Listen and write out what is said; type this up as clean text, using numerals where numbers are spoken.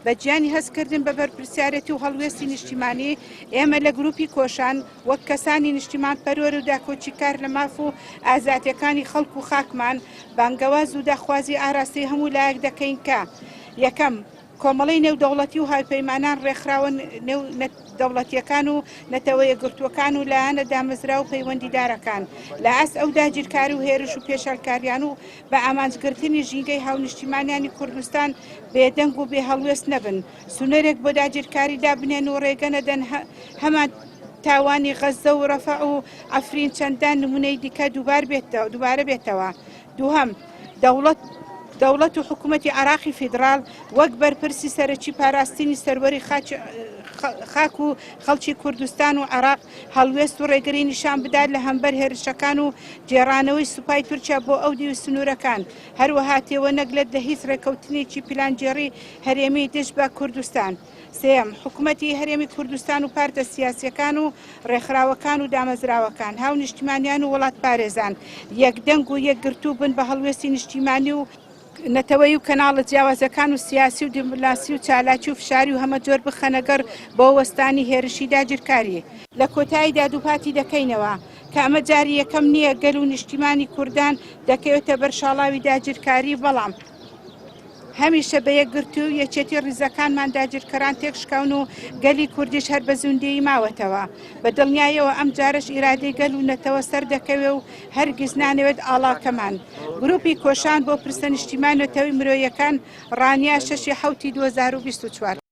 بە گیانی هەستکردن بە بەرپرسیارەتی و هەڵوێستی نیشتیمانی ئێمە لە گروپی کۆشان وەک کەسانی نیشتیمان پەروەر و داکۆچیکار لە ماف و ئازادیەکانی خەڵک و خاکمان بانگەواز و داخوازی ئاراستی هەموو لایەک دەکەین کە یەکەم کۆمەڵی نێودەوڵەتی و هاوپەیمانان ڕێکخراوە دەوڵەتیەکان و نەتەوە یەکگرتووەکان و لایەنە دامەزرا و پەیوەندیدارەکان لە ئەس ئەو داگیرکاری و هێرش و پێشەلکاریان و بە ئامانجگرتنی ژینگەی هاونیشتیمانیانی کوردستان بێدەنگ و بێ هەڵوێست نەبن سنوورێک بۆ داگیرکاری دابنێن و ڕێگە نەدەن هەمان تاوانی غەزە و ڕەفع و ئەفرین چەندان نمونەی دیکە دووبارە بێتەوە. دووهەم دەوڵەت و حکوومەتی عراقی فیدراڵ وەک بەرپرسی سەرەکی پاراستنی سەروەری خاک و خەڵکی کوردستان و عراق هەڵوێست و ڕێگەری نیشان بدات لە هەمبەر هێرشەکان و جێڕانەوەی سوپای تورکیا بۆ ئەو دیو سنوورەکان هەروەها تێوە نەگلێت لە هیچ ڕێکەوتنێکی پلانجێڕی هەرێمی دژ بە کوردستان. سێم حکوومەتی هەرێمی کوردستان و پارتە سیاسیەکان و ڕێکخراوەکان و دامەزراوەکان هاو نیشتیمانیان و وڵات پارێزان یەکدەنگ و یەکگرتوو بن بە هەڵوێستی نیشتیمانی و نەتەوەی و کەناڵە جیاوازەکان و سیاسی و دیمولاسی و چالاکی و فشاری و هەمە جۆر بخەنەگەر بۆ وەستانی هێرشی داگیرکاری لە کۆتاییدا دووپاتی دەکەینەوە کە ئەمە جاری یەکەم نییە گەل و نیشتیمانی کوردان دەکەوێتە بەرشاڵاوی داگیرکاری بەڵام هەمیشە بە یەکگرتو و یەکێتی ڕیزەکانمان داگیرکەران تێکشکاون و گەلی کوردیش هەر بە زوندەیی ماوەتەوە بە دڵنیایەوە ئەم جارش ئیرادەی گەل و نەتەوە سەر دەکەوێ و هەرگیز نانەوێت ئاڵاکەمان. گروپی کۆشان بۆ پرسە نیشتیمانەتەوەی مرۆیەکان ڕانیا 6/7/2024